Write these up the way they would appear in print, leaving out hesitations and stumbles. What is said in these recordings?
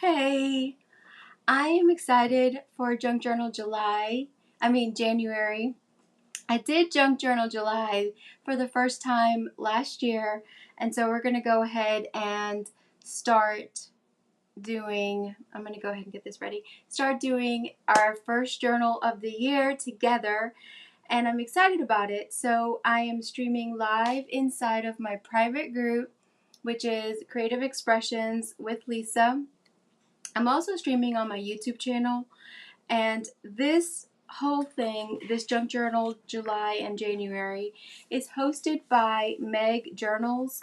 Hey, I am excited for Junk Journal January. I did Junk Journal July for the first time last year, and so we're going to go ahead and start I'm going to go ahead and get this ready. Start doing our first journal of the year together, and I'm excited about it. So I am streaming live inside of my private group, which is Creative Expressions with Lisa. I'm also streaming on my YouTube channel, and this whole thing, this Junk Journal July and January, is hosted by MegJournals,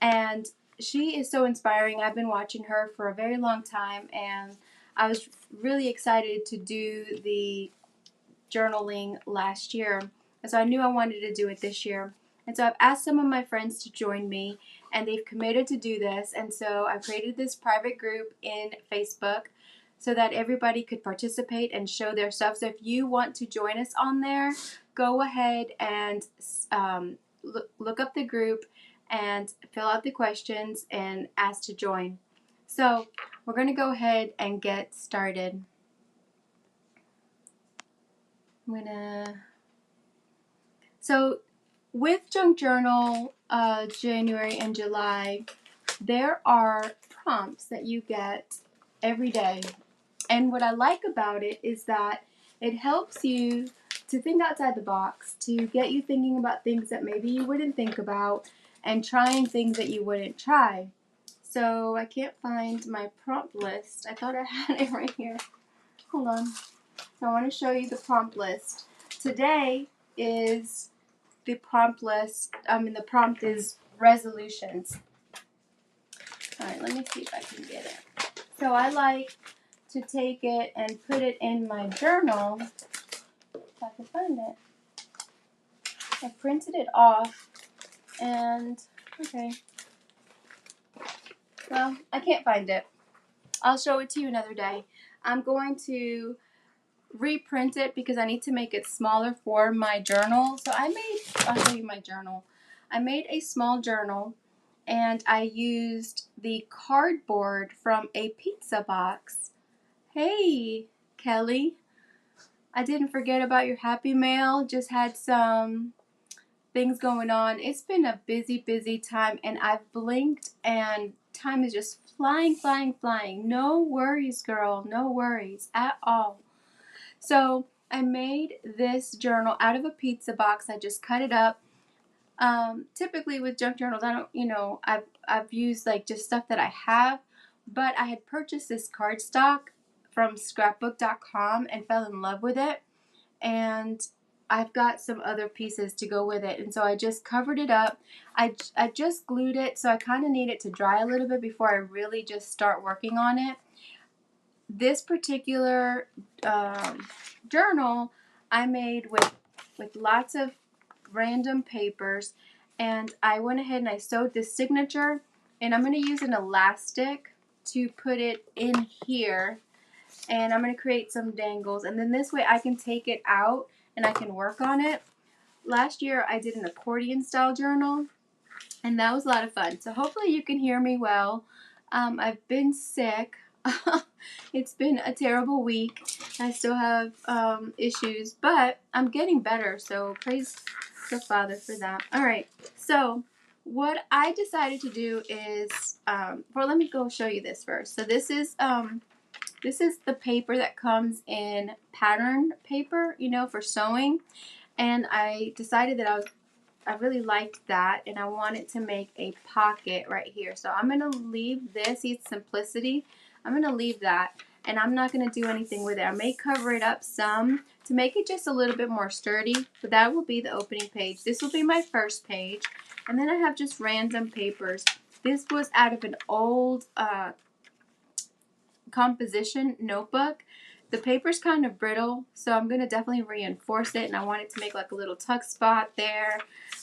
and she is so inspiring. I've been watching her for a very long time, and I was really excited to do the journaling last year, and so I knew I wanted to do it this year. And so I've asked some of my friends to join me, and they've committed to do this. And so I created this private group in Facebook so that everybody could participate and show their stuff. So if you want to join us on there, go ahead and look up the group and fill out the questions and ask to join. So we're going to go ahead and get started. So with Junk Journal January and July, there are prompts that you get every day. And what I like about it is that it helps you to think outside the box, to get you thinking about things that maybe you wouldn't think about and trying things that you wouldn't try. So I can't find my prompt list. I thought I had it right here. Hold on. So I want to show you the prompt list. Today is the prompt list. The prompt is resolutions. Alright, let me see if I can get it. So I like to take it and put it in my journal, if I can find it. I printed it off, and, okay. Well, I can't find it. I'll show it to you another day. I'm going to reprint it because I need to make it smaller for my journal. So I'll show you my journal. I made a small journal, and I used the cardboard from a pizza box. Hey, Kelly. I didn't forget about your Happy Mail. Just had some things going on. It's been a busy, busy time, and I've blinked, and time is just flying, flying, flying. No worries, girl. No worries at all. So I made this journal out of a pizza box. I just cut it up. Typically with junk journals, I've used like just stuff that I have, but I had purchased this cardstock from scrapbook.com and fell in love with it, and I've got some other pieces to go with it, and so I just covered it up. I just glued it, so I kind of need it to dry a little bit before I really just start working on it. This particular journal I made with lots of random papers, and I went ahead and I sewed this signature, and I'm going to use an elastic to put it in here, and I'm going to create some dangles, and then this way I can take it out and I can work on it. Last year I did an accordion style journal, and that was a lot of fun. So hopefully you can hear me well. I've been sick. It's been a terrible week. I still have issues, but I'm getting better, so praise the Father for that. Alright, so what I decided to do is, let me go show you this first. So this is the paper that comes in pattern paper, for sewing, and I decided that I really liked that, and I wanted to make a pocket right here. So I'm going to leave this, see, it's simplicity. I'm going to leave that, and I'm not going to do anything with it. I may cover it up some to make it just a little bit more sturdy, but that will be the opening page. This will be my first page, and then I have just random papers. This was out of an old composition notebook. The paper's kind of brittle, so I'm going to definitely reinforce it, and I wanted to make like a little tuck spot there.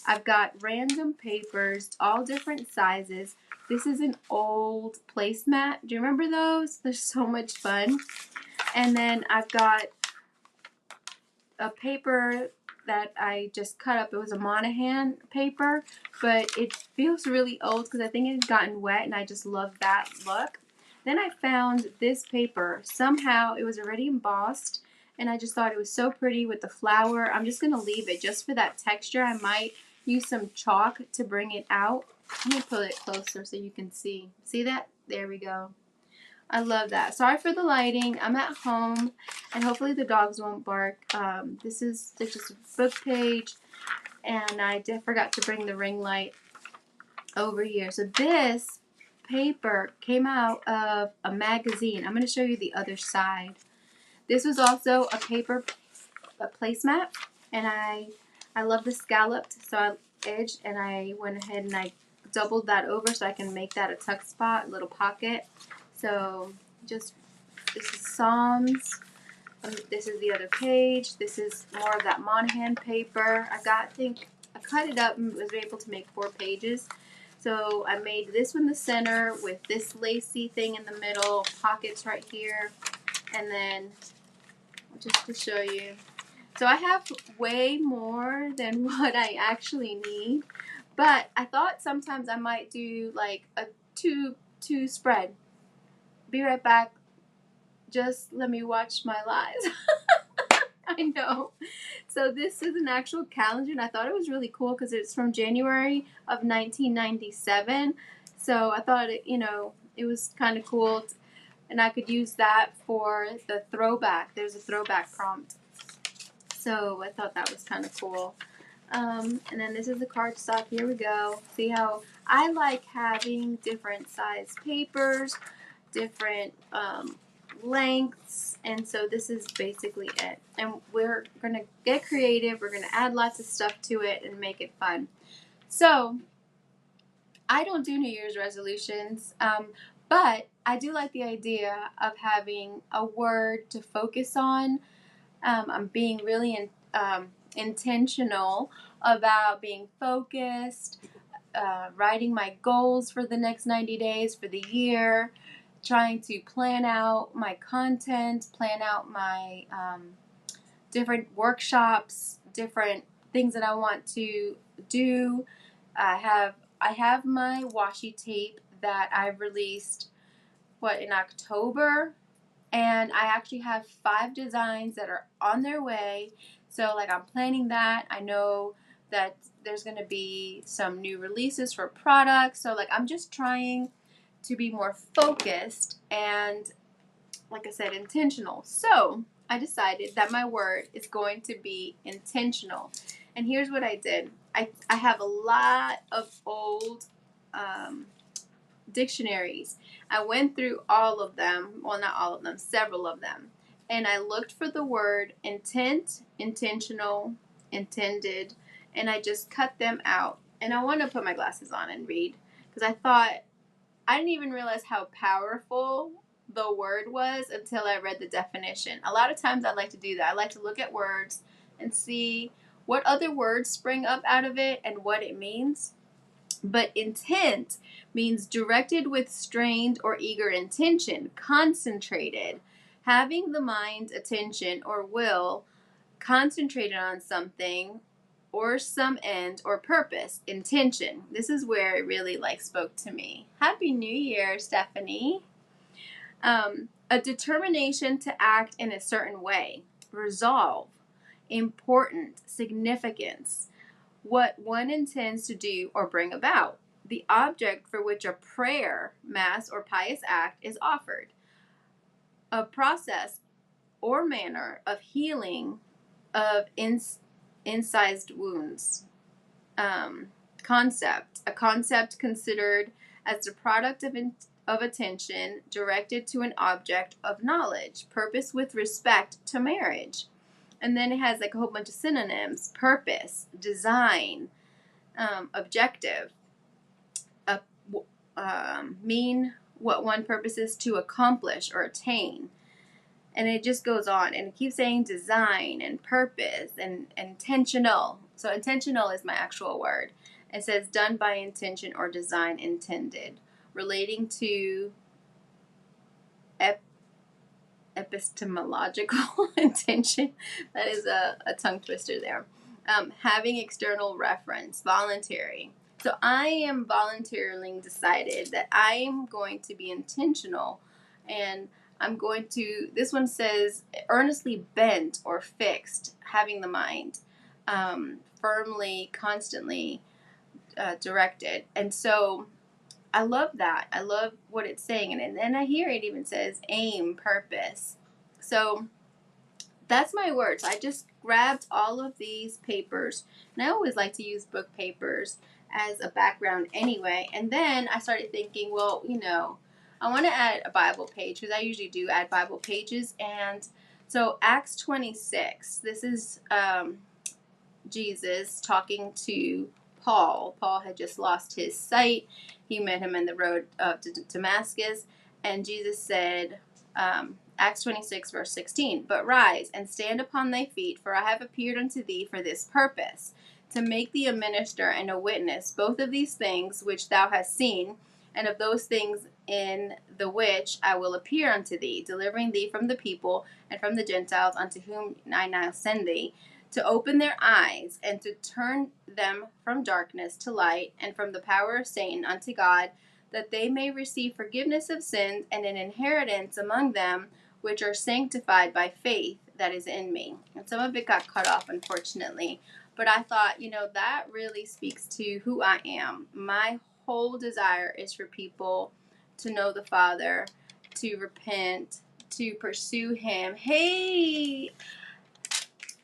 I've got random papers, all different sizes. This is an old placemat. Do you remember those? They're so much fun. And then I've got a paper that I just cut up. It was a Monahan paper, but it feels really old because I think it had gotten wet, and I just love that look. Then I found this paper. Somehow it was already embossed, and I just thought it was so pretty with the flower. I'm just going to leave it just for that texture. I might use some chalk to bring it out. Let me put it closer so you can see. See that? There we go. I love that. Sorry for the lighting. I'm at home, and hopefully the dogs won't bark. This is just a book page, and I forgot to bring the ring light over here. So this paper came out of a magazine. I'm going to show you the other side. This was also a placemat, and I love the scalloped, so I edged, and I went ahead and I doubled that over so I can make that a tuck spot, a little pocket. So this is Psalms. This is the other page. This is more of that Monahan paper. I cut it up and was able to make 4 pages. So I made this one the center with this lacy thing in the middle, pockets right here, and then just to show you. So I have way more than what I actually need, but I thought sometimes I might do like a two spread. Be right back. Just let me watch my lives. I know. So this is an actual calendar, and I thought it was really cool because it's from January of 1997. So I thought it was kind of cool, and I could use that for the throwback. There's a throwback prompt. So I thought that was kind of cool. And then this is the cardstock. Here we go. See how I like having different size papers, different lengths, and so this is basically it. And we're gonna get creative. We're gonna add lots of stuff to it and make it fun. So I don't do New Year's resolutions, but I do like the idea of having a word to focus on. I'm being really intentional about being focused, writing my goals for the next 90 days, for the year, trying to plan out my content, plan out my different workshops, different things that I want to do. I have my washi tape that I released in October, and I actually have 5 designs that are on their way. So like I'm planning that. I know that there's going to be some new releases for products. So like I'm just trying to be more focused and, like I said, intentional. So I decided that my word is going to be intentional. And here's what I did. I have a lot of old dictionaries. I went through all of them. Well, not all of them, several of them. And I looked for the word intent, intentional, intended, and I just cut them out. And I want to put my glasses on and read because I didn't even realize how powerful the word was until I read the definition. A lot of times I like to do that. I like to look at words and see what other words spring up out of it and what it means. But intent means directed with strained or eager intention, concentrated, having the mind's attention or will concentrated on something or some end or purpose, intention. This is where it really spoke to me. Happy New Year, Stephanie. A determination to act in a certain way, resolve, important, significance, what one intends to do or bring about, the object for which a prayer, mass, or pious act is offered, a process or manner of healing of incised wounds, concept, a concept considered as the product of attention directed to an object of knowledge, purpose with respect to marriage. And then it has a whole bunch of synonyms: purpose, design, objective, mean what one purposes to accomplish or attain. And it just goes on, and it keeps saying design and purpose and intentional. So intentional is my actual word. It says done by intention or design intended, relating to epistemological intention. That is a tongue twister there. Having external reference, voluntary. So I am voluntarily decided that I am going to be intentional And I'm going to, this one says, earnestly bent or fixed, having the mind, firmly, constantly directed. And so I love that. I love what it's saying. And then I hear it even says aim, purpose. So that's my words. I just grabbed all of these papers, and I always like to use book papers as a background anyway. And then I started thinking, well, I want to add a Bible page, because I usually do add Bible pages. And so Acts 26, this is Jesus talking to Paul. Paul had just lost his sight. He met him in the road to Damascus, and Jesus said, Acts 26, verse 16, "But rise and stand upon thy feet, for I have appeared unto thee for this purpose, to make thee a minister and a witness, both of these things which thou hast seen, and of those things in the which I will appear unto thee, delivering thee from the people and from the Gentiles, unto whom I now send thee, to open their eyes, and to turn them from darkness to light, and from the power of Satan unto God, that they may receive forgiveness of sins, and an inheritance among them which are sanctified by faith that is in me." And some of it got cut off, unfortunately. But I thought, that really speaks to who I am. My whole desire is for people to know the Father, to repent, to pursue Him. Hey!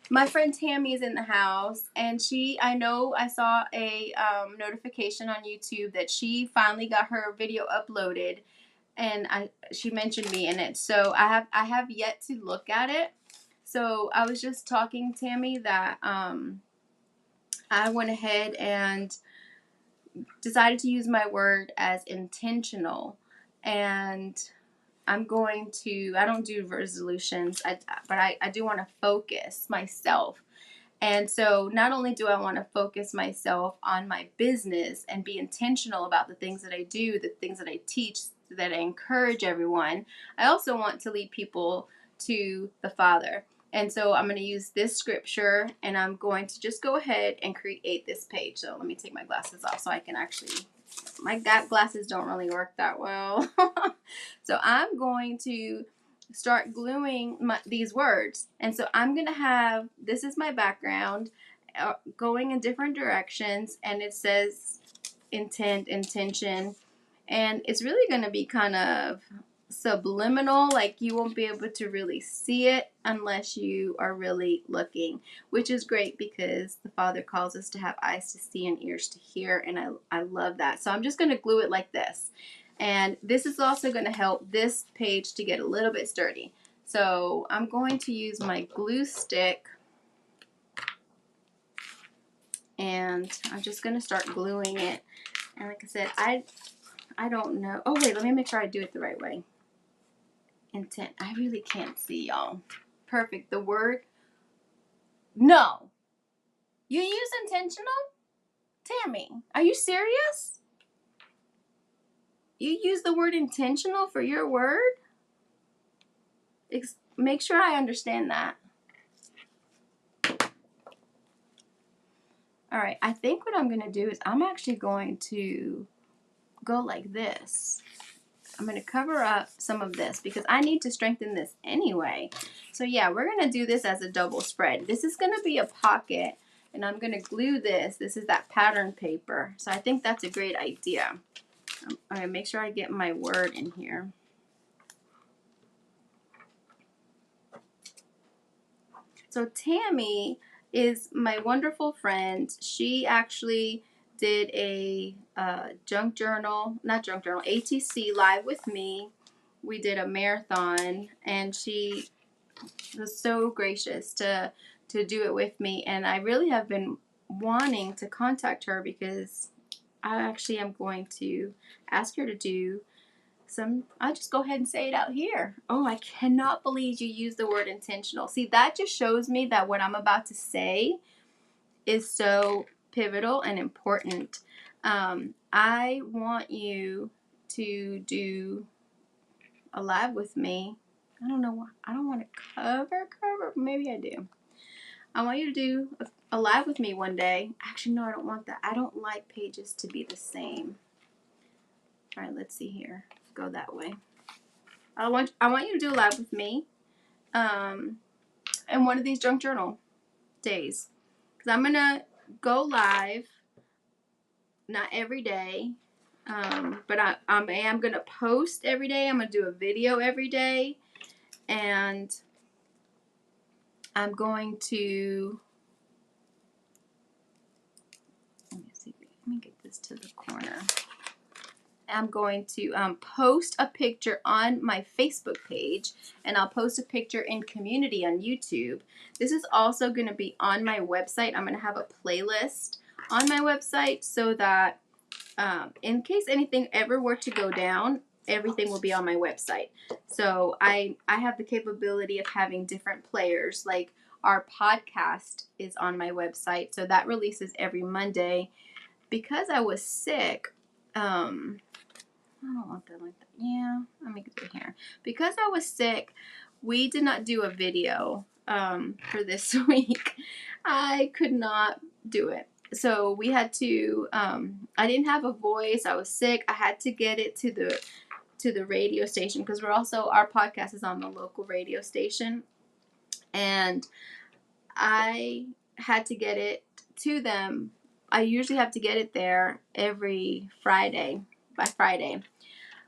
My friend Tammy is in the house, and I saw a notification on YouTube that she finally got her video uploaded, and she mentioned me in it. So I have yet to look at it. So I was just talking, Tammy, that I went ahead and decided to use my word as intentional, and I don't do resolutions, but I do want to focus myself. And so not only do I want to focus myself on my business and be intentional about the things that I do, the things that I teach, that I encourage everyone, I also want to lead people to the Father. And so I'm going to use this scripture, and I'm going to just go ahead and create this page. So let me take my glasses off so I can my glasses don't really work that well. So I'm going to start gluing these words. And so I'm going to have, this is my background, going in different directions, and it says intent, intention, and it's really going to be kind of subliminal, like you won't be able to really see it unless you are really looking, which is great because the Father calls us to have eyes to see and ears to hear, and I love that. So I'm just going to glue it like this, and this is also going to help this page to get a little bit sturdy. So I'm going to use my glue stick, and I'm just going to start gluing it. And like I said, I don't know. Oh wait, let me make sure I do it the right way. Intent. I really can't see, y'all. Perfect. The word. No. You use intentional? Tammy, are you serious? You use the word intentional for your word? Make sure I understand that. All right. I think what I'm going to do is I'm actually going to go like this. I'm going to cover up some of this because I need to strengthen this anyway. So yeah, we're going to do this as a double spread. This is going to be a pocket, and I'm going to glue this. This is that pattern paper. So I think that's a great idea. I'm going to make sure I get my word in here. So Tammy is my wonderful friend. She actually did a ATC live with me. We did a marathon, and she was so gracious to do it with me. And I really have been wanting to contact her because I actually am going to ask her to do I'll just go ahead and say it out here. Oh, I cannot believe you use the word intentional. See, that just shows me that what I'm about to say is so pivotal and important. I want you to do a live with me. I don't know. I don't want to cover. Maybe I do. I want you to do a live with me one day. Actually, no, I don't want that. I don't like pages to be the same. All right, let's see here. Go that way. I want you to do a live with me, and one of these junk journal days, because I'm gonna go live, not every day, but I am gonna post every day. I'm gonna do a video every day, and I'm going to, let me get this to the corner. I'm going to post a picture on my Facebook page, and I'll post a picture in community on YouTube. This is also going to be on my website. I'm going to have a playlist on my website so that in case anything ever were to go down, everything will be on my website. So I have the capability of having different players. Like our podcast is on my website, so that releases every Monday. Because I was sick, I don't want that like that. Yeah, let me get it here. Because I was sick, we did not do a video for this week. I could not do it. So we had to, I didn't have a voice. I was sick. I had to get it to the radio station, because our podcast is on the local radio station. And I had to get it to them. I usually have to get it there every Friday, by Friday.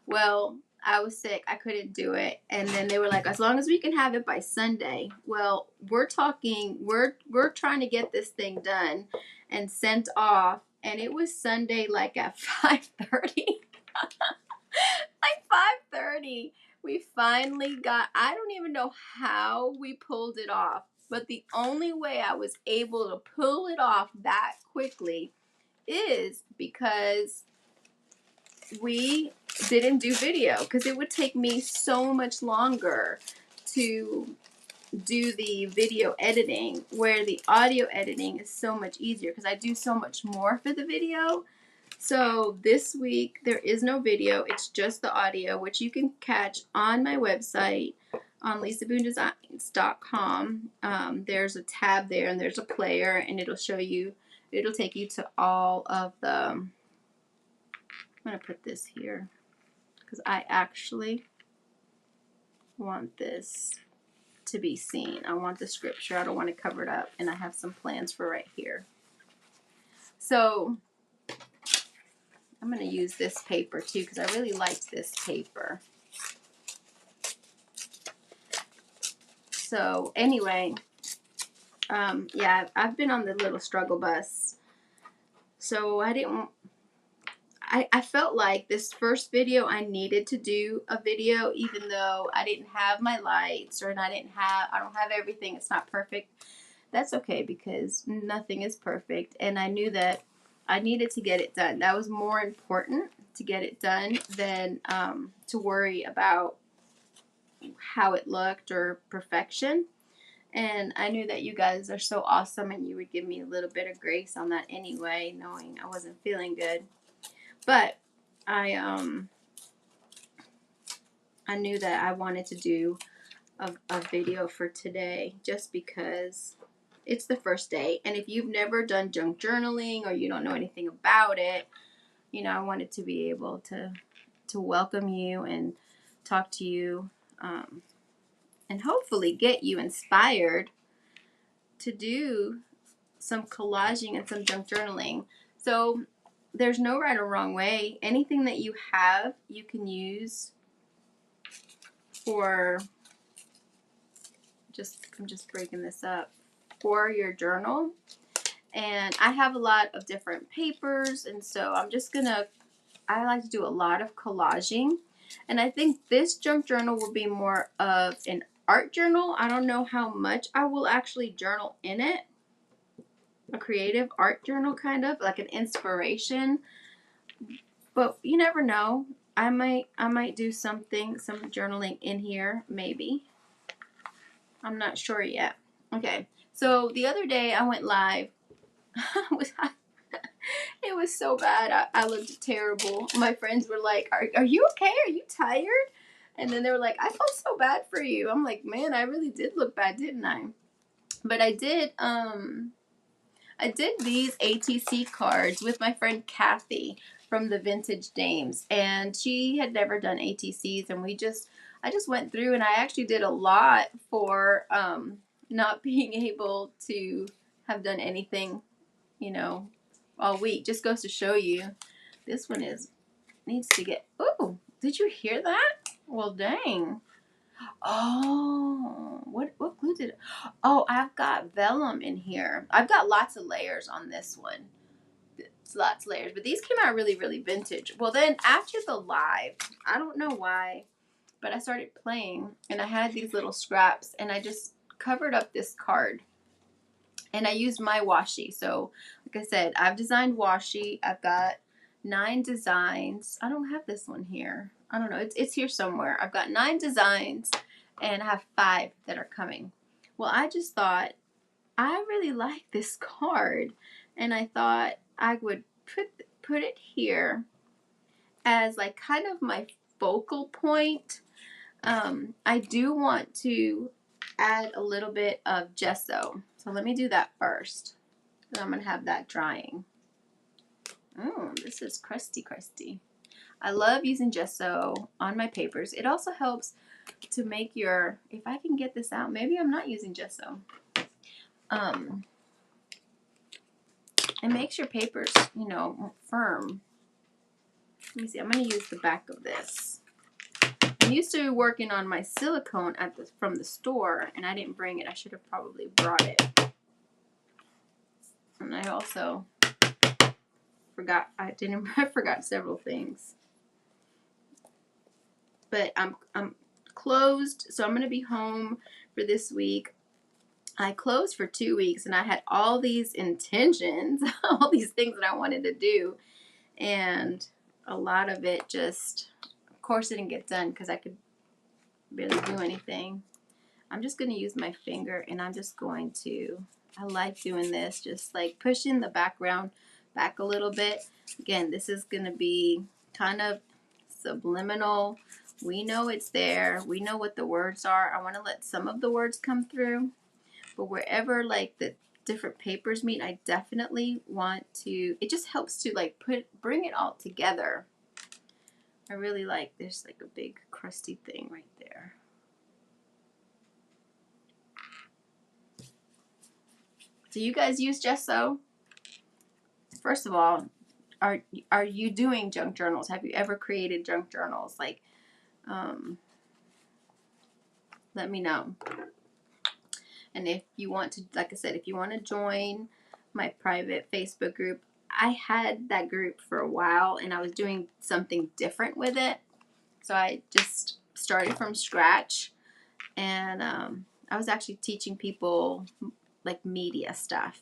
Well, I was sick. I couldn't do it. And then they were like, as long as we can have it by Sunday. Well, we're trying to get this thing done and sent off. And it was Sunday, like at 5:30. Like 5:30. We finally got, I don't even know how we pulled it off. But the only way I was able to pull it off that quickly is because we didn't do video, because it would take me so much longer to do the video editing, where the audio editing is so much easier because I do so much more for the video. So this week there is no video, it's just the audio, which you can catch on my website on lisaboondesigns.com. There's a tab there and there's a player, and it'll take you to all of the, I'm going to put this here because I actually want this to be seen. I want the scripture. I don't want to cover it up, and I have some plans for right here. So I'm going to use this paper too, because I really liked this paper. So anyway, yeah, I've been on the little struggle bus. So I felt like this first video I needed to do a video, even though I didn't have my lights, or I don't have everything. It's not perfect. That's okay, because nothing is perfect, and I knew that I needed to get it done. That was more important, to get it done, than to worry about how it looked or perfection. And I knew that you guys are so awesome, and you would give me a little bit of grace on that anyway, knowing I wasn't feeling good. But I knew that I wanted to do a video for today, just because it's the first day. And if you've never done junk journaling, or you don't know anything about it, I wanted to be able to welcome you and talk to you, and hopefully get you inspired to do some collaging and some junk journaling. So there's no right or wrong way. Anything that you have, you can use for, I'm just breaking this up, for your journal. And I have a lot of different papers, and so I like to do a lot of collaging. And I think this junk journal will be more of an art journal. I don't know how much I will actually journal in it. A creative art journal, kind of like an inspiration. But you never know. I might do some journaling in here, maybe. I'm not sure yet. Okay, so the other day I went live. It was so bad. I looked terrible. My friends were like, are you okay? Are you tired? And then they were like, I felt so bad for you. I'm like, man, I really did look bad, didn't I? But I did, I did these ATC cards with my friend Kathy from the Vintage Dames, and she had never done ATCs, and I just went through, and I actually did a lot for not being able to have done anything, you know, all week. Just goes to show you, this one needs to get. Oh, did you hear that? Well, dang. Oh, what glue did it? Oh, I've got vellum in here. I've got lots of layers on this one. It's lots of layers, but these came out really, really vintage. Well, then after the live, I don't know why, but I started playing, and I had these little scraps, and I just covered up this card, and I used my washi. So, like I said, I've designed washi. I've got 9 designs. I don't have this one here. I don't know. It's here somewhere. I've got 9 designs, and I have 5 that are coming. Well, I just thought, I really like this card, and I thought I would put it here as like kind of my focal point. I do want to add a little bit of gesso, so let me do that first. I'm gonna have that drying. Oh, this is crusty. I love using gesso on my papers. It also helps to make your, if I can get this out, maybe I'm not using gesso. It makes your papers, you know, firm. Let me see, I'm going to use the back of this. I'm used to working on my silicone from the store, and I didn't bring it. I should have probably brought it. And I also forgot, I forgot several things. But I'm closed, so I'm going to be home for this week. I closed for 2 weeks, and I had all these intentions, all these things that I wanted to do, and a lot of it just, of course, didn't get done because I could barely do anything. I'm just going to use my finger, and I'm just going to, I like doing this, just like pushing the background back a little bit. Again, this is going to be kind of subliminal. We know it's there. We know what the words are. I want to let some of the words come through, but wherever like the different papers meet, I definitely want to, it just helps to like bring it all together. I really like, there's like a big crusty thing right there. Do you guys use gesso? First of all, are you doing junk journals? Have you ever created junk journals? Like, let me know. And if you want to, like I said, if you want to join my private Facebook group, I had that group for a while, and I was doing something different with it. So I just started from scratch, and I was actually teaching people like media stuff,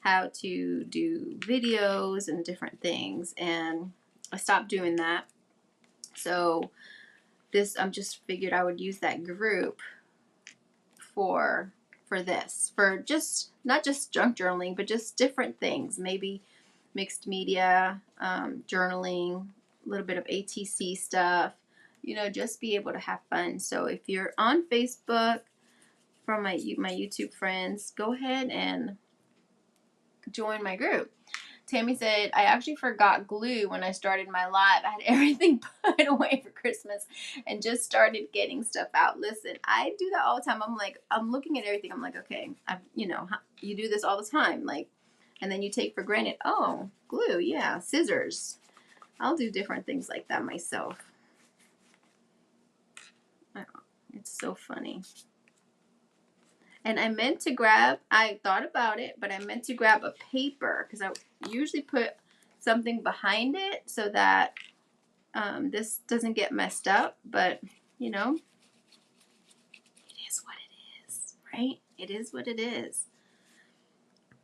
how to do videos and different things, and I stopped doing that. So I'm just figured I would use that group for this, for just not just junk journaling, but just different things, maybe mixed media, journaling, a little bit of ATC stuff, you know, just be able to have fun. So if you're on Facebook from my YouTube friends, go ahead and join my group. Tammy said, I actually forgot glue when I started my live. I had everything put away for Christmas and just started getting stuff out. Listen, I do that all the time. I'm like, I'm looking at everything. I'm like, okay, you know, you do this all the time. Like, and then you take for granted, oh, glue, yeah, scissors. I'll do different things like that myself. It's so funny. And I meant to grab, I thought about it, but I meant to grab a paper because I usually put something behind it so that this doesn't get messed up. But, you know, it is what it is, right? It is what it is.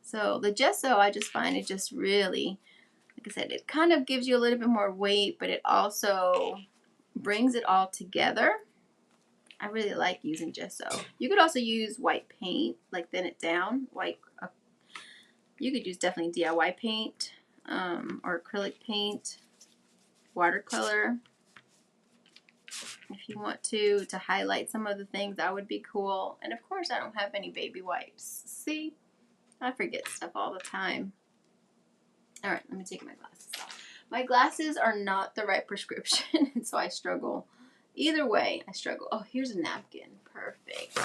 So the gesso, I just find it just really, like I said, it kind of gives you a little bit more weight, but it also brings it all together. I really like using gesso. You could also use white paint, like thin it down. You could use definitely DIY paint or acrylic paint, watercolor. If you want to highlight some of the things, that would be cool. And of course, I don't have any baby wipes. See? I forget stuff all the time. All right, let me take my glasses off. My glasses are not the right prescription, and so I struggle. Either way, I struggle. Oh, here's a napkin. Perfect.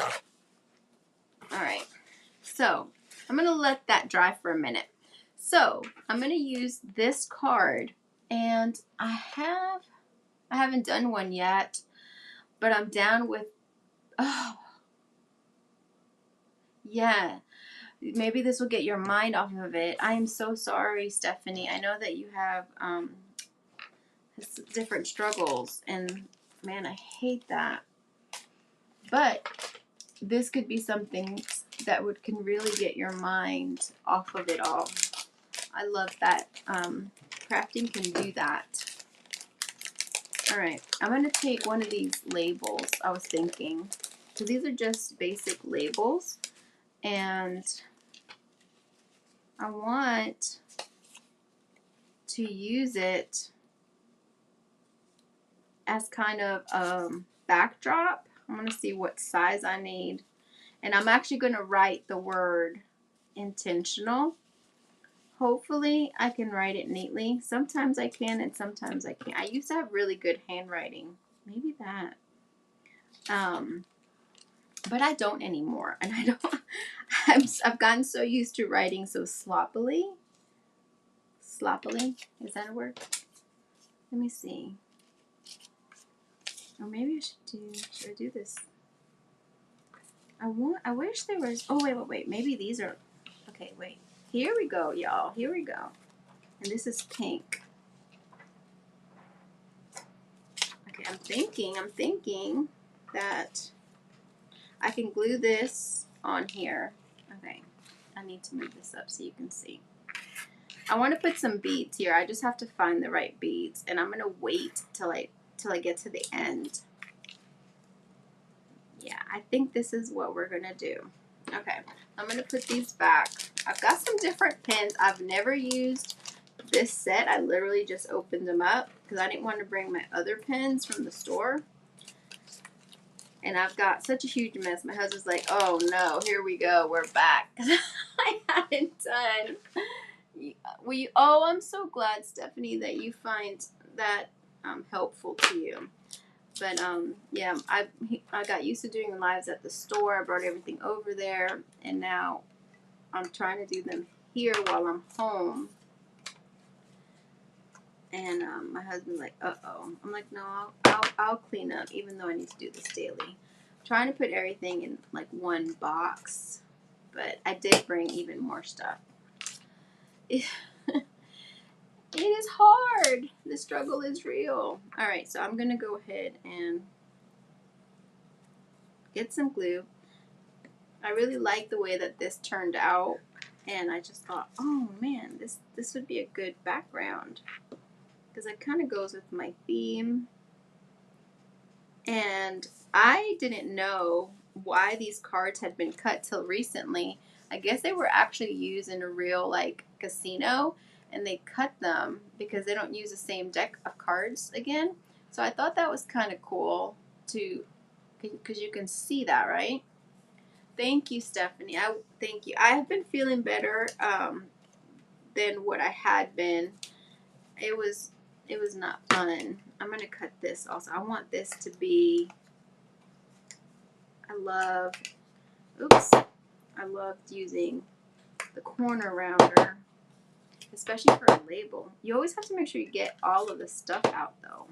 All right, so I'm going to let that dry for a minute. So I'm going to use this card, and I haven't done one yet, but I'm down with, oh, yeah. Maybe this will get your mind off of it. I am so sorry, Stephanie. I know that you have different struggles, and man, I hate that. But this could be something that can really get your mind off of it all. I love that crafting can do that. All right, I'm going to take one of these labels, I was thinking, because these are just basic labels, and I want to use it as kind of a backdrop. I'm going to see what size I need, and I'm actually going to write the word intentional. Hopefully I can write it neatly. Sometimes I can and sometimes I can't. I used to have really good handwriting. Maybe that. But I don't anymore. And I don't, I've gotten so used to writing so sloppily. Sloppily? Is that a word? Let me see. Or maybe should I do this? I wish there was, oh, wait. Maybe these are, okay, wait. Here we go, y'all. Here we go. And this is pink. Okay, I'm thinking that I can glue this on here. Okay, I need to move this up so you can see. I want to put some beads here. I just have to find the right beads, and I'm gonna wait till I get to the end. Yeah, I think this is what we're gonna do. Okay, I'm gonna put these back. I've got some different pins. I've never used this set. I literally just opened them up because I didn't want to bring my other pins from the store. And I've got such a huge mess. My husband's like, oh no, here we go. We're back. I haven't done. Oh, I'm so glad, Stephanie, that you find that helpful to you. But yeah, I got used to doing lives at the store. I brought everything over there, and now I'm trying to do them here while I'm home. And my husband's like, uh-oh. I'm like, no, I'll clean up, even though I need to do this daily. I'm trying to put everything in like one box, but I did bring even more stuff. It is hard. The struggle is real. All right, so I'm gonna go ahead and get some glue. I really like the way that this turned out, and I just thought, oh man, this would be a good background because it kind of goes with my theme. And I didn't know why these cards had been cut till recently. I guess they were actually used in a real like casino, and they cut them because they don't use the same deck of cards again. So I thought that was kind of cool to, because you can see that, right? Thank you, Stephanie. Thank you. I have been feeling better than what I had been. It was not fun. I'm gonna cut this also. I want this to be. I loved using the corner rounder, especially for a label. You always have to make sure you get all of the stuff out though.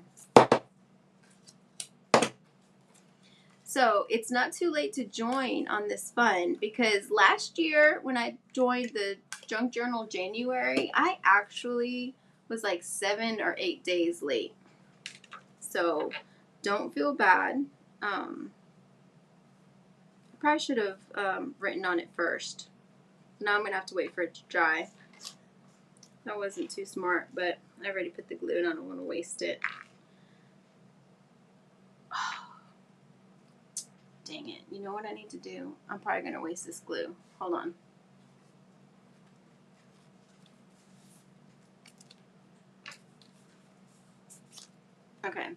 So it's not too late to join on this fun, because last year when I joined the Junk Journal January, I actually was like 7 or 8 days late. So don't feel bad. I probably should have written on it first. Now I'm going to have to wait for it to dry. That wasn't too smart, but I already put the glue and I don't want to waste it. Dang it. You know what I need to do? I'm probably going to waste this glue. Hold on. Okay.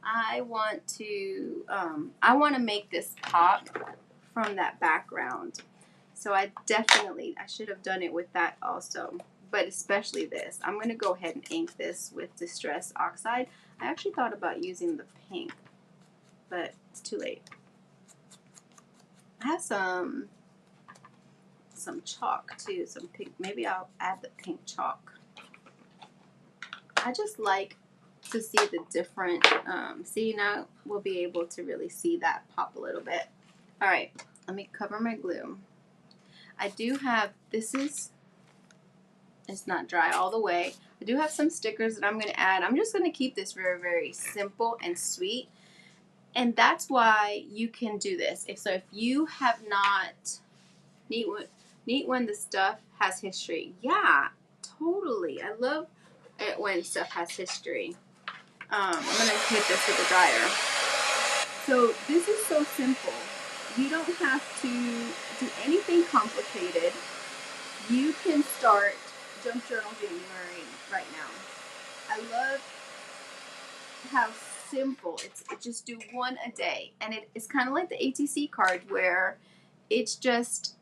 I want to make this pop from that background. So I should have done it with that also, but especially this. I'm going to go ahead and ink this with Distress Oxide. I actually thought about using the pink, but it's too late. I have some chalk too, some pink. Maybe I'll add the pink chalk. I just like to see the different, see, now we'll be able to really see that pop a little bit. All right, let me cover my glue. I do have, it's not dry all the way. I do have some stickers that I'm going to add. I'm just going to keep this very, very simple and sweet. And that's why you can do this. If you have not, neat when the stuff has history. Yeah, totally. I love it when stuff has history. I'm going to hit this with a dryer. So this is so simple. You don't have to do anything complicated. You can start Junk Journal January right now. I love how simple it's just do one a day, and it's kind of like the ATC card where it's just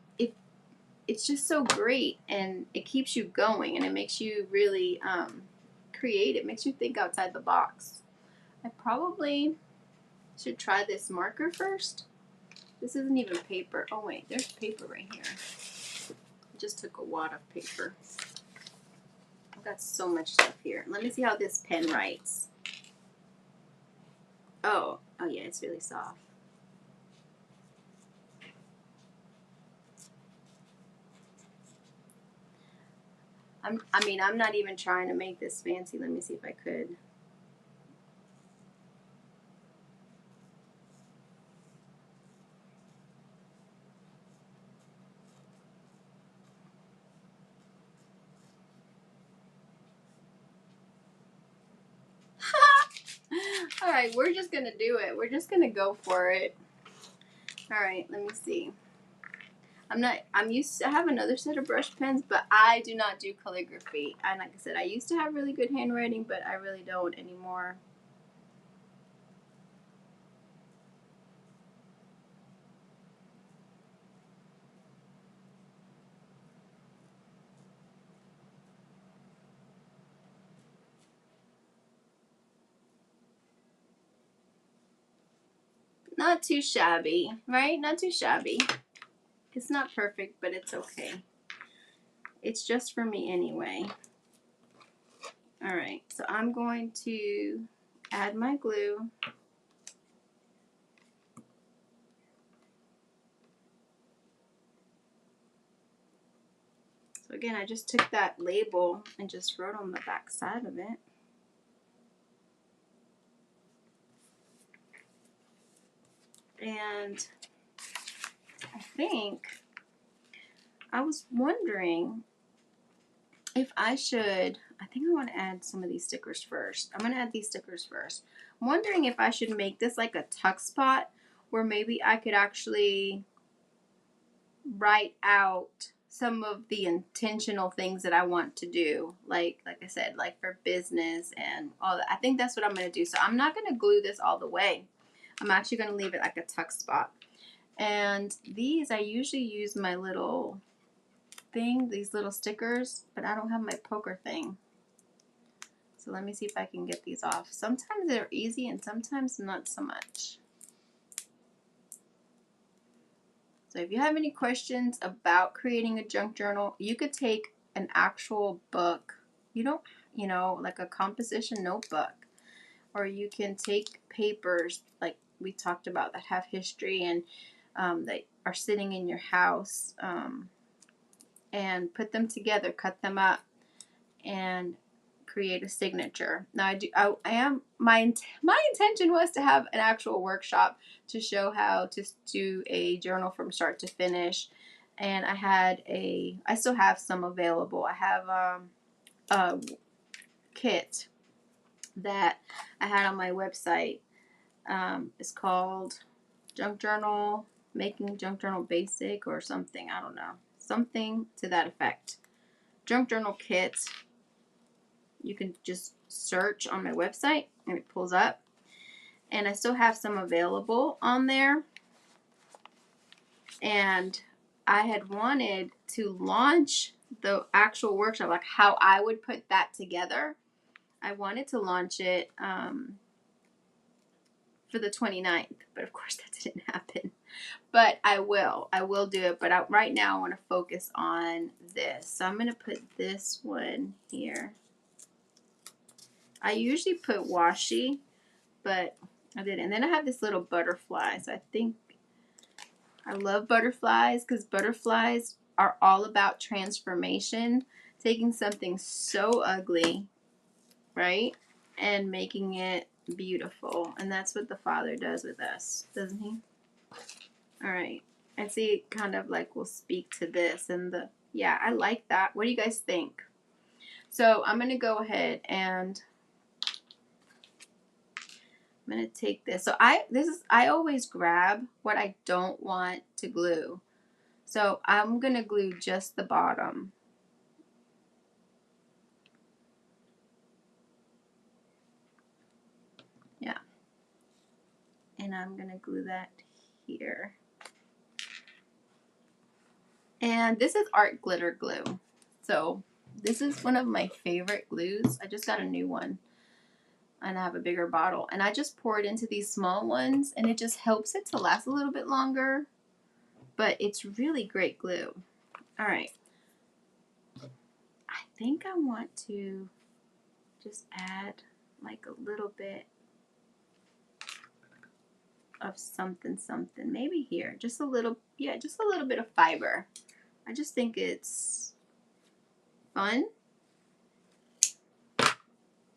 so great, and it keeps you going, and it makes you really create. It makes you think outside the box. I probably should try this marker first. This isn't even paper. Oh wait, there's paper right here. I just took a wad of paper. I've got so much stuff here. Let me see how this pen writes. Oh yeah, it's really soft. I'm not even trying to make this fancy. Let me see if I could. All right, we're just gonna do it. We're just gonna go for it. All right, let me see. I have another set of brush pens, but I do not do calligraphy. And like I said, I used to have really good handwriting, but I really don't anymore. Not too shabby, right? Not too shabby. It's not perfect, but it's okay. It's just for me anyway. All right, so I'm going to add my glue. So again, I just took that label and just wrote on the back side of it. And I was wondering if I think I want to add some of these stickers first. I'm going to add these stickers first. I'm wondering if I should make this like a tuck spot where maybe I could actually write out some of the intentional things that I want to do. Like I said, like for business and all that. I think that's what I'm going to do. So I'm not going to glue this all the way. I'm actually going to leave it like a tuck spot. And these, I usually use my little thing, these little stickers, but I don't have my poker thing. So let me see if I can get these off. Sometimes they're easy and sometimes not so much. So if you have any questions about creating a junk journal, you could take an actual book. Like a composition notebook. Or you can take papers like we talked about that have history and that are sitting in your house, and put them together, cut them up, and create a signature. Now my intention was to have an actual workshop to show how to do a journal from start to finish, and I still have some available. I have a kit that I had on my website. It's called Junk Journal, Making Junk Journal Basic or something. I don't know. Something to that effect. Junk Journal Kit. You can just search on my website and it pulls up. And I still have some available on there. And I had wanted to launch the actual workshop, like how I would put that together. I wanted to launch it for the 29th, but of course that didn't happen. But I will do it. But right now I want to focus on this. So I'm going to put this one here. I usually put washi, but I didn't. And then I have this little butterfly. So I think I love butterflies because butterflies are all about transformation, taking something so ugly, right, and making it beautiful. And that's what the Father does with us, doesn't he? All right. I see it kind of like will speak to this and the, yeah, I like that. What do you guys think? So I'm going to go ahead and I'm going to take this. So I always grab what I don't want to glue. So I'm going to glue just the bottom. Yeah. And I'm going to glue that here. And this is art glitter glue. So this is one of my favorite glues. I just got a new one. And I have a bigger bottle. And I just pour it into these small ones. And it just helps it to last a little bit longer. But it's really great glue. All right. I think I want to just add like a little bit of something. Maybe here. Just a little, yeah, just a little bit of fiber. I just think it's fun.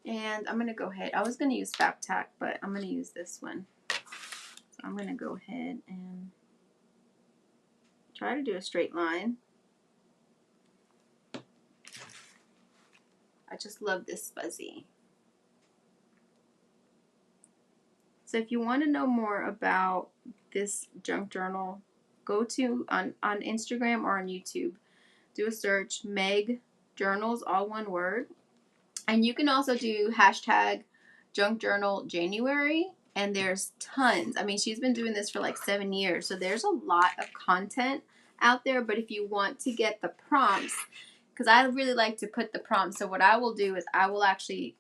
And I'm going to go ahead. I was going to use Fab Tack, but I'm going to use this one. So I'm going to go ahead and try to do a straight line. I just love this fuzzy. So if you want to know more about this junk journal, go to on Instagram or on YouTube. Do a search, MegJournals, all one word. And you can also do hashtag junk journal January. And there's tons. I mean, she's been doing this for like 7 years. So there's a lot of content out there. But if you want to get the prompts, because I really like to put the prompts. So what I will do is I will actually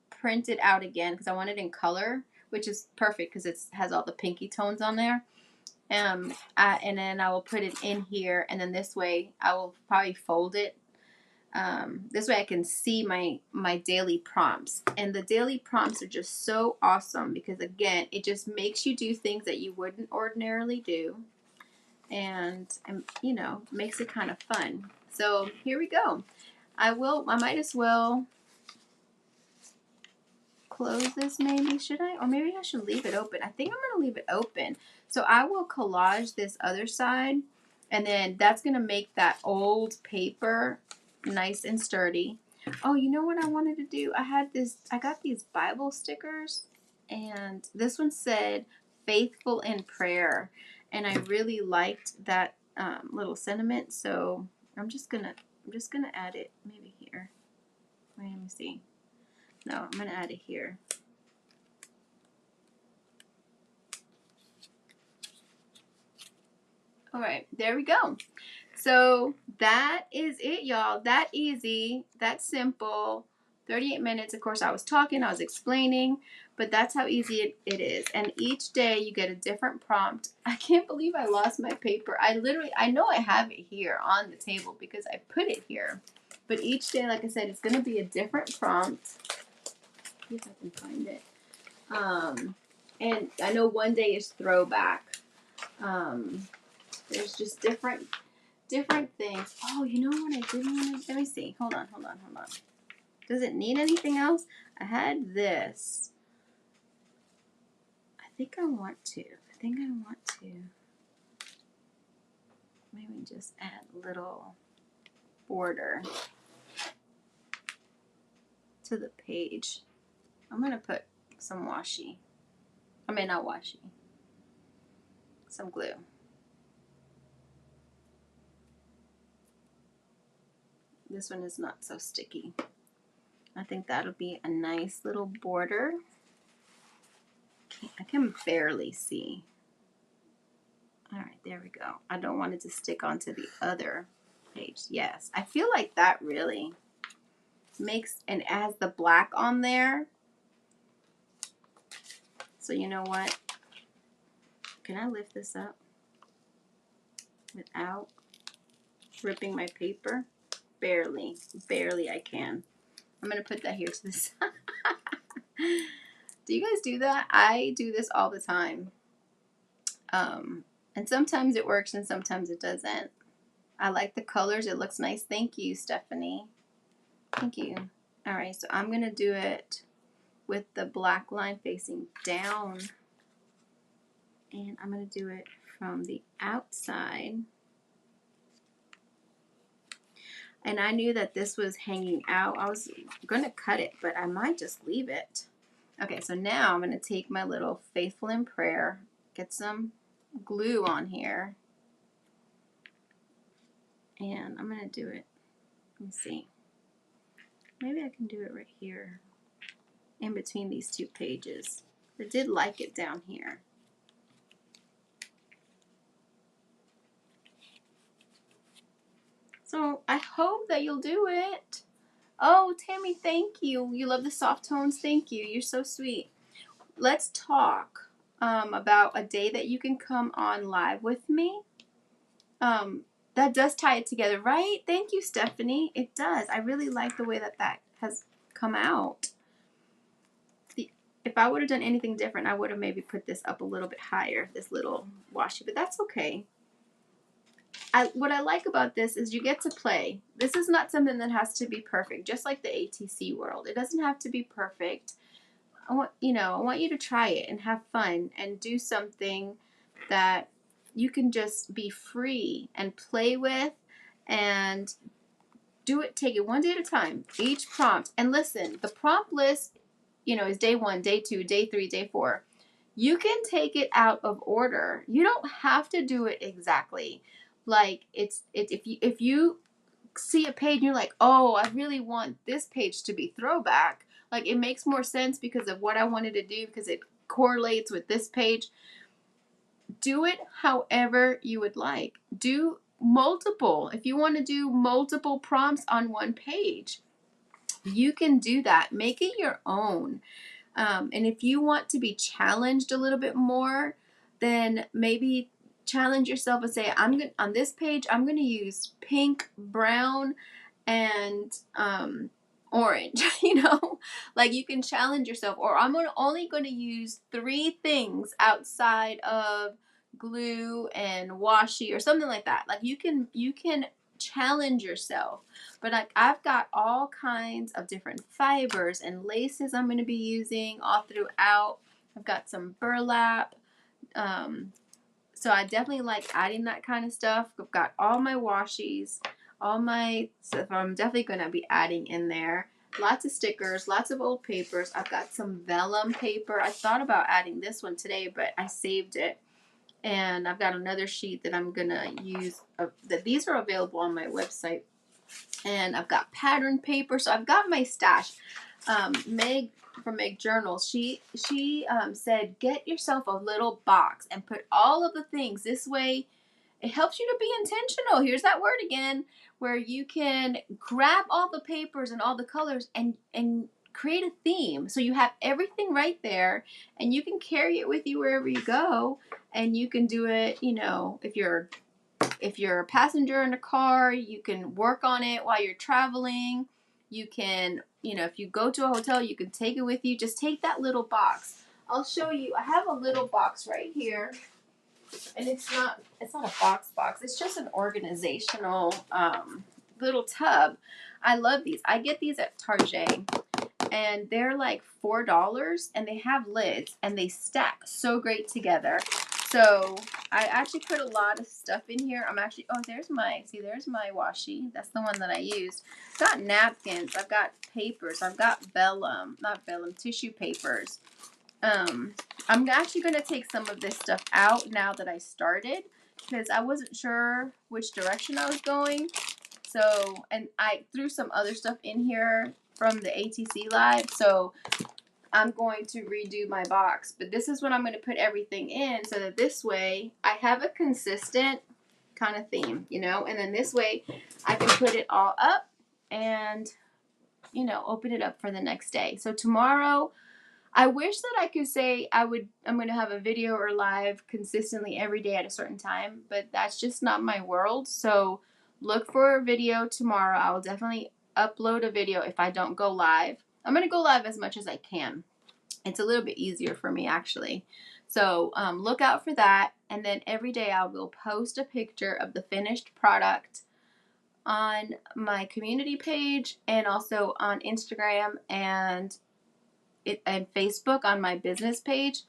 print it out again because I want it in color, which is perfect because it has all the pinky tones on there. And then I will put it in here, and then this way I will probably fold it. This way I can see my daily prompts. And the daily prompts are just so awesome because, again, it just makes you do things that you wouldn't ordinarily do. And you know, makes it kind of fun. So here we go. I might as well close this maybe, should I? Or maybe I should leave it open. I think I'm going to leave it open. So I will collage this other side, and then that's going to make that old paper nice and sturdy. Oh, you know what I wanted to do? I got these Bible stickers, and this one said faithful in prayer, and I really liked that little sentiment, so I'm just gonna add it maybe here. Wait, let me see. No, I'm going to add it here. All right, there we go. So that is it, y'all. That easy, that simple. 38 minutes. Of course, I was talking, I was explaining, but that's how easy it is. And each day you get a different prompt. I can't believe I lost my paper. I know I have it here on the table because I put it here. But each day, like I said, it's going to be a different prompt. See if I can find it. And I know one day is throwback. There's just different things. Oh, you know what I didn't want to, let me see. Hold on. Does it need anything else? I had this. I think I want to maybe just add a little border to the page. I'm going to put some washi. I mean, not washi. Some glue. This one is not so sticky. I think that'll be a nice little border. I can barely see. All right, there we go. I don't want it to stick onto the other page. Yes, I feel like that really makes, and adds the black on there. So you know what? Can I lift this up without ripping my paper? Barely, barely I can. I'm gonna put that here to the side. Do you guys do that? I do this all the time. And sometimes it works and sometimes it doesn't. I like the colors. It looks nice. Thank you, Stephanie. Thank you. All right, so I'm going to do it with the black line facing down. And I'm going to do it from the outside. And I knew that this was hanging out. I was going to cut it, but I might just leave it. Okay, so now I'm going to take my little Faithful in Prayer, get some glue on here, and I'm going to do it. Let me see. Maybe I can do it right here in between these two pages. I did like it down here. So I hope that you'll do it. Oh, Tammy, thank you. You love the soft tones. Thank you. You're so sweet. Let's talk about a day that you can come on live with me. That does tie it together, right? Thank you, Stephanie. It does. I really like the way that that has come out. If I would have done anything different, I would have maybe put this up a little bit higher, this little washi, but that's okay. What I like about this is you get to play. This is not something that has to be perfect, just like the ATC world. It doesn't have to be perfect. I want you to try it and have fun and do something that you can just be free and play with and do it. Take it one day at a time, each prompt. And listen, the prompt list, is day 1, day 2, day 3, day 4. You can take it out of order. You don't have to do it exactly. Like if you see a page and you're like, oh, I really want this page to be throwback. Like it makes more sense because of what I wanted to do because it correlates with this page. Do it however you would like. Do multiple. If you want to do multiple prompts on one page, you can do that. Make it your own. And if you want to be challenged a little bit more, then maybe challenge yourself and say, on this page, I'm going to use pink, brown, and orange, like you can challenge yourself. Or I'm only going to use 3 things outside of glue and washi or something like that. Like you can challenge yourself. But like I've got all kinds of different fibers and laces I'm going to be using all throughout. I've got some burlap. So I definitely like adding that kind of stuff. I've got all my washies, all my stuff I'm definitely going to be adding in there. Lots of stickers, lots of old papers. I've got some vellum paper. I thought about adding this one today, but I saved it. And I've got another sheet that I'm going to use. These are available on my website. And I've got pattern paper. So I've got my stash. Meg from MegJournals, she said, get yourself a little box and put all of the things. This way, it helps you to be intentional. Here's that word again, where you can grab all the papers and all the colors and create a theme. So you have everything right there, and you can carry it with you wherever you go. And you can do it, if you're a passenger in a car, you can work on it while you're traveling. You can, if you go to a hotel, you can take it with you. Just take that little box. I'll show you. I have a little box right here. And it's not a box. It's just an organizational little tub. I love these. I get these at Target. And they're like $4. And they have lids. And they stack so great together. So I actually put a lot of stuff in here. There's my washi. That's the one that I used. I've got napkins. I've got papers. I've got tissue papers. I'm actually going to take some of this stuff out now that I started because I wasn't sure which direction I was going. And I threw some other stuff in here from the ATC Live. So I'm going to redo my box. But this is when I'm going to put everything in so that this way I have a consistent kind of theme, you know, and then this way I can put it all up and, you know, open it up for the next day. So tomorrow, I wish that I could say I'm going to have a video or live consistently every day at a certain time, but that's just not my world. So look for a video tomorrow. I will definitely upload a video if I don't go live. I'm going to go live as much as I can. It's a little bit easier for me, actually. So look out for that. And then every day I will post a picture of the finished product on my community page and also on Instagram and Facebook on my business page.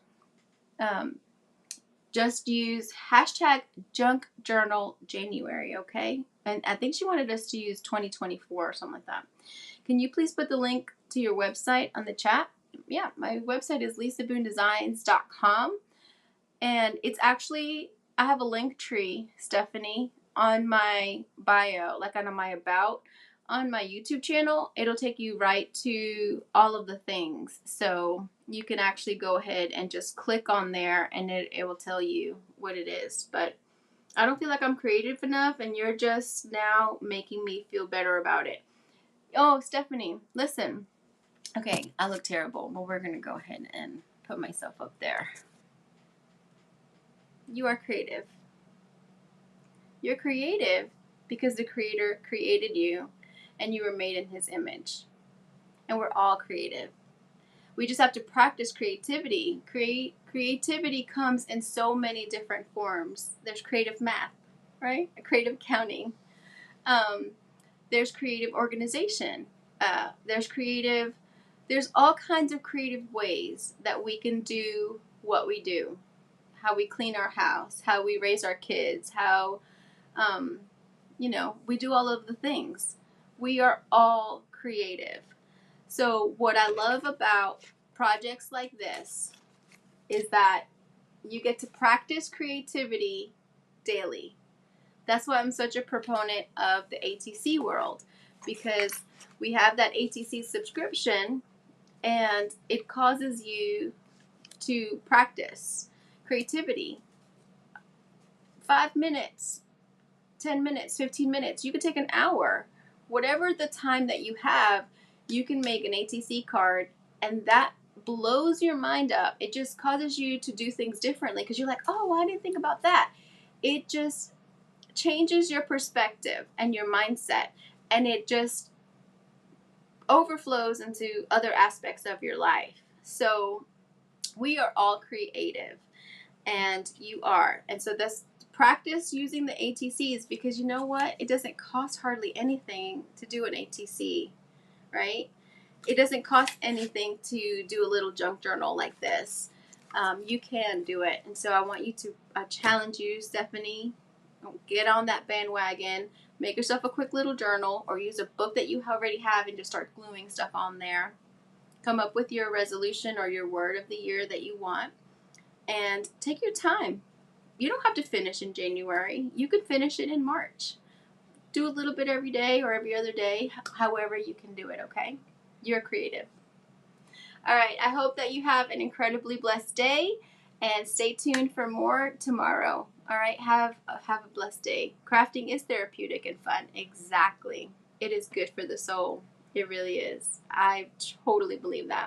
Just use hashtag JunkJournalJanuary, okay? And I think she wanted us to use 2024 or something like that. Can you please put the link to your website on the chat? Yeah, my website is lisaboondesigns.com. And it's actually, I have a link tree, Stephanie, on my bio, like on my about. On my YouTube channel, it'll take you right to all of the things. So you can actually go ahead and just click on there and it will tell you what it is. But I don't feel like I'm creative enough and you're just now making me feel better about it. Oh, Stephanie, listen. Okay, I look terrible, but we're going to go ahead and put myself up there. You are creative. You're creative because the Creator created you and you were made in His image. And we're all creative. We just have to practice creativity. Creativity comes in so many different forms. There's creative math, right? Creative accounting. There's creative organization. There's all kinds of creative ways that we can do what we do. How we clean our house, how we raise our kids, how, we do all of the things. We are all creative. So what I love about projects like this is that you get to practice creativity daily. That's why I'm such a proponent of the ATC world, because we have that ATC subscription and it causes you to practice creativity. 5 minutes, 10 minutes, 15 minutes. You could take an hour. Whatever the time that you have, you can make an ATC card, and that blows your mind up. It just causes you to do things differently because you're like, oh, I didn't think about that. It just changes your perspective and your mindset, and it just overflows into other aspects of your life. So we are all creative, and you are. And so that's practice using the ATCs, because you know what? It doesn't cost hardly anything to do an ATC, right? It doesn't cost anything to do a little junk journal like this. You can do it. And so I want you to challenge you, Stephanie, get on that bandwagon. Make yourself a quick little journal or use a book that you already have and just start gluing stuff on there. Come up with your resolution or your word of the year that you want and take your time. You don't have to finish in January. You could finish it in March. Do a little bit every day or every other day, however you can do it, okay? You're creative. All right, I hope that you have an incredibly blessed day, and stay tuned for more tomorrow. All right, have a blessed day. Crafting is therapeutic and fun. Exactly. It is good for the soul. It really is. I totally believe that.